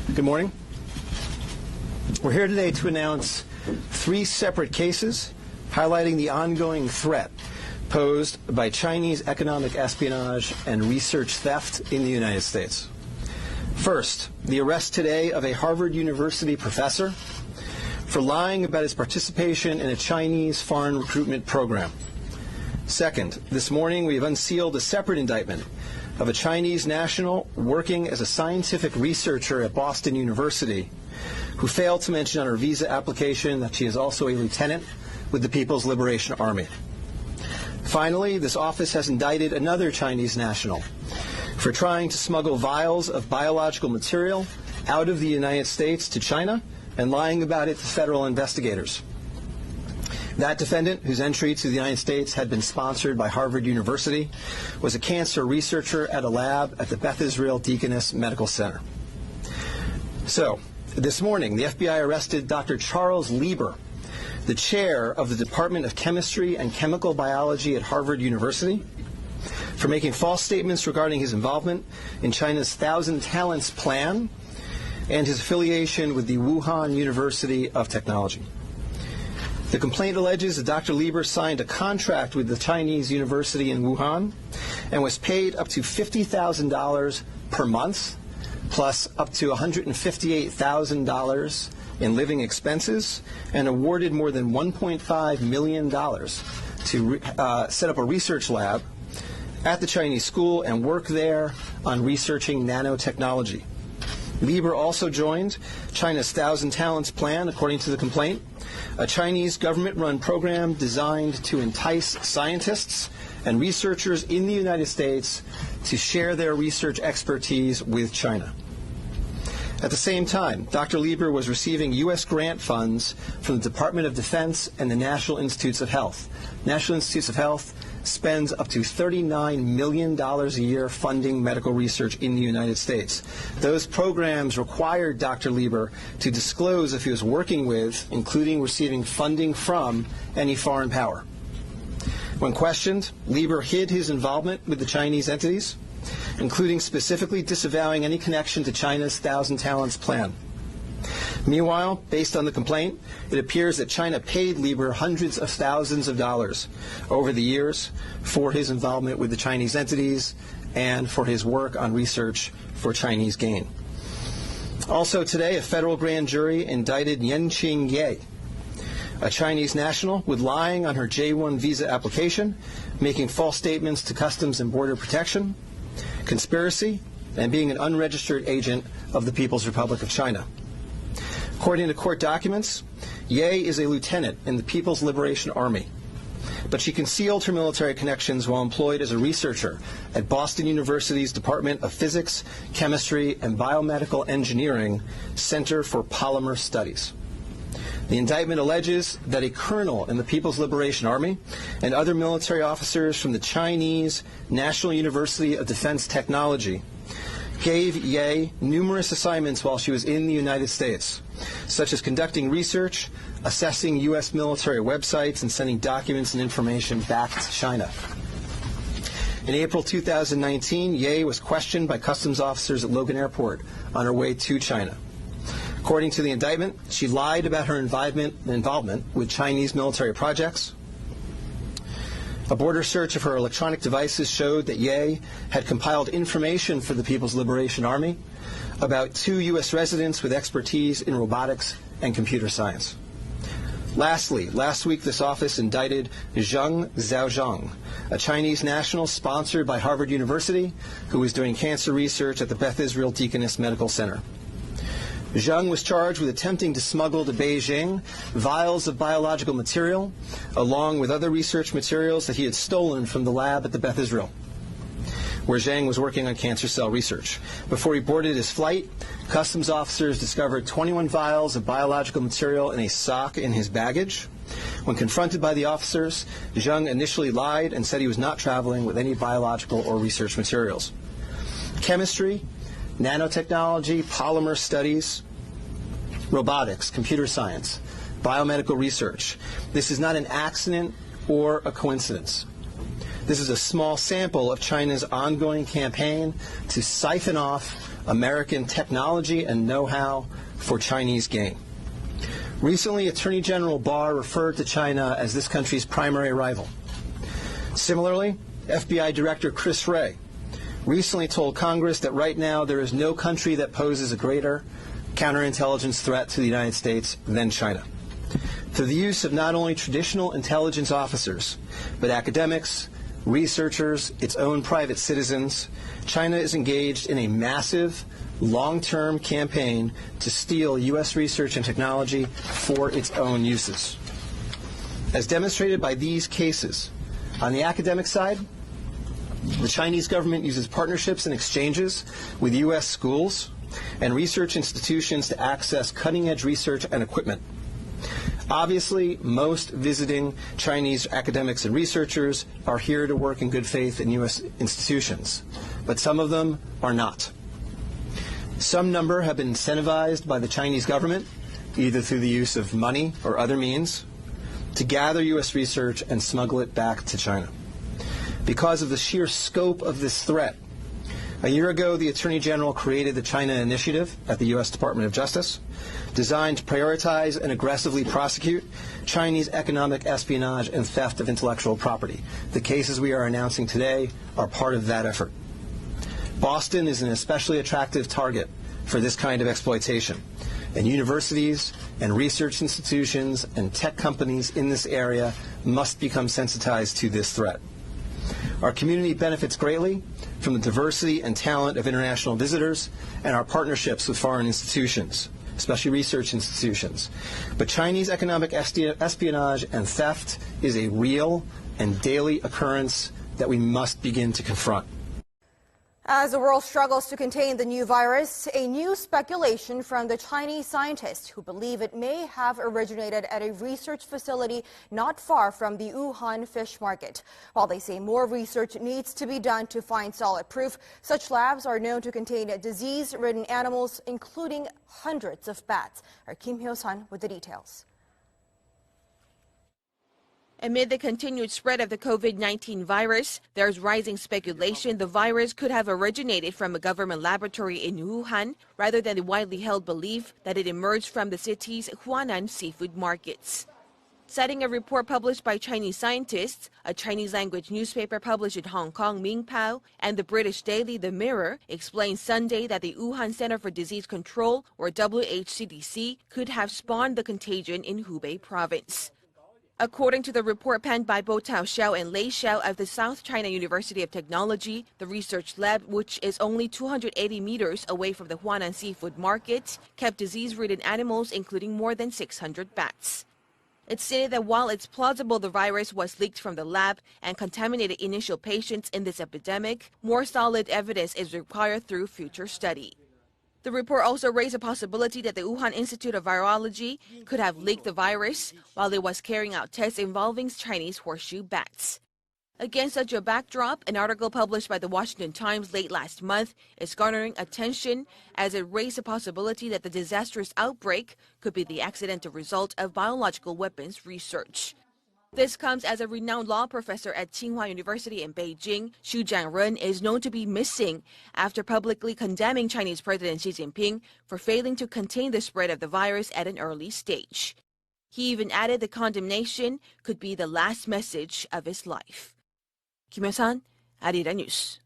Good morning. We're here today to announce 3 separate cases highlighting the ongoing threat posed by Chinese economic espionage and research theft in the United States. First, the arrest today of a Harvard University professor for lying about his participation in a Chinese foreign recruitment program. Second, this morning we have unsealed a separate indictment of a Chinese national working as a scientific researcher at Boston University who failed to mention on her visa application that she is also a lieutenant with the People's Liberation Army. Finally, this office has indicted another Chinese national for trying to smuggle vials of biological material out of the United States to China and lying about it to federal investigators. That defendant, whose entry to the United States had been sponsored by Harvard University, was a cancer researcher at a lab at the Beth Israel Deaconess Medical Center. So, this morning, the FBI arrested Dr. Charles Lieber, the chair of the Department of Chemistry and Chemical Biology at Harvard University, for making false statements regarding his involvement in China's Thousand Talents Plan and his affiliation with the Wuhan University of Technology. The complaint alleges that Dr. Lieber signed a contract with the Chinese university in Wuhan and was paid up to $50,000 per month, plus up to $158,000 in living expenses, and awarded more than $1.5 million to set up a research lab at the Chinese school and work there on researching nanotechnology. Lieber also joined China's Thousand Talents Plan, according to the complaint, a Chinese government-run program designed to entice scientists and researchers in the United States to share their research expertise with China. At the same time, Dr. Lieber was receiving U.S. grant funds from the Department of Defense and the National Institutes of Health. National Institutes of Health spends up to $39 million a year funding medical research in the United States. Those programs required Dr. Lieber to disclose if he was working with, including receiving funding from, any foreign power. When questioned, Lieber hid his involvement with the Chinese entities, including specifically disavowing any connection to China's Thousand Talents Plan. Meanwhile, based on the complaint, it appears that China paid Lieber hundreds of thousands of dollars over the years for his involvement with the Chinese entities and for his work on research for Chinese gain. Also today, a federal grand jury indicted Yenqing Ye, a Chinese national, with lying on her J-1 visa application, making false statements to Customs and Border Protection, conspiracy, and being an unregistered agent of the People's Republic of China. According to court documents, Ye is a lieutenant in the People's Liberation Army, but she concealed her military connections while employed as a researcher at Boston University's Department of Physics, Chemistry, and Biomedical Engineering Center for Polymer Studies. The indictment alleges that a colonel in the People's Liberation Army and other military officers from the Chinese National University of Defense Technology gave Ye numerous assignments while she was in the United States, such as conducting research, assessing U.S. military websites, and sending documents and information back to China. In April 2019, Ye was questioned by customs officers at Logan Airport on her way to China. According to the indictment, she lied about her involvement with Chinese military projects. A border search of her electronic devices showed that Ye had compiled information for the People's Liberation Army about 2 U.S. residents with expertise in robotics and computer science. Lastly, last week this office indicted Zheng Xiaozhong, a Chinese national sponsored by Harvard University who was doing cancer research at the Beth Israel Deaconess Medical Center. Zheng was charged with attempting to smuggle to Beijing vials of biological material, along with other research materials that he had stolen from the lab at the Beth Israel, where Zheng was working on cancer cell research. Before he boarded his flight, customs officers discovered 21 vials of biological material in a sock in his baggage. When confronted by the officers, Zheng initially lied and said he was not traveling with any biological or research materials. Chemistry, nanotechnology, polymer studies, robotics, computer science, biomedical research. This is not an accident or a coincidence. This is a small sample of China's ongoing campaign to siphon off American technology and know-how for Chinese gain. Recently, Attorney General Barr referred to China as this country's primary rival. Similarly, FBI Director Chris Wray recently told Congress that right now there is no country that poses a greater counterintelligence threat to the United States than China. Through the use of not only traditional intelligence officers, but academics, researchers, its own private citizens, China is engaged in a massive, long-term campaign to steal U.S. research and technology for its own uses. As demonstrated by these cases, on the academic side, the Chinese government uses partnerships and exchanges with U.S. schools and research institutions to access cutting-edge research and equipment. Obviously, most visiting Chinese academics and researchers are here to work in good faith in U.S. institutions, but some of them are not. Some number have been incentivized by the Chinese government, either through the use of money or other means, to gather U.S. research and smuggle it back to China. Because of the sheer scope of this threat, a year ago, the Attorney General created the China Initiative at the U.S. Department of Justice, designed to prioritize and aggressively prosecute Chinese economic espionage and theft of intellectual property. The cases we are announcing today are part of that effort. Boston is an especially attractive target for this kind of exploitation, and universities and research institutions and tech companies in this area must become sensitized to this threat. Our community benefits greatly from the diversity and talent of international visitors and our partnerships with foreign institutions, especially research institutions. But Chinese economic espionage and theft is a real and daily occurrence that we must begin to confront. As the world struggles to contain the new virus, a new speculation from the Chinese scientists who believe it may have originated at a research facility not far from the Wuhan fish market. While they say more research needs to be done to find solid proof, such labs are known to contain disease-ridden animals, including hundreds of bats. Our Kim Hyo-sun with the details. Amid the continued spread of the COVID-19 virus, there's rising speculation the virus could have originated from a government laboratory in Wuhan, rather than the widely held belief that it emerged from the city's Huanan seafood markets. Citing a report published by Chinese scientists, a Chinese-language newspaper published in Hong Kong, Mingpao, and the British daily The Mirror explained Sunday that the Wuhan Center for Disease Control, or WHCDC, could have spawned the contagion in Hubei province. According to the report penned by Bo Tao Xiao and Lei Xiao of the South China University of Technology, the research lab, which is only 280 meters away from the Huanan seafood market, kept disease-ridden animals, including more than 600 bats. It stated that while it's plausible the virus was leaked from the lab and contaminated initial patients in this epidemic, more solid evidence is required through future study. The report also raised a possibility that the Wuhan Institute of Virology could have leaked the virus while it was carrying out tests involving Chinese horseshoe bats. Against such a backdrop, an article published by the Washington Times late last month is garnering attention as it raised a possibility that the disastrous outbreak could be the accidental result of biological weapons research. This comes as a renowned law professor at Tsinghua University in Beijing, Xu Jianren, is known to be missing after publicly condemning Chinese President Xi Jinping for failing to contain the spread of the virus at an early stage. He even added the condemnation could be the last message of his life. Kim Hyo-sun, Arirang News.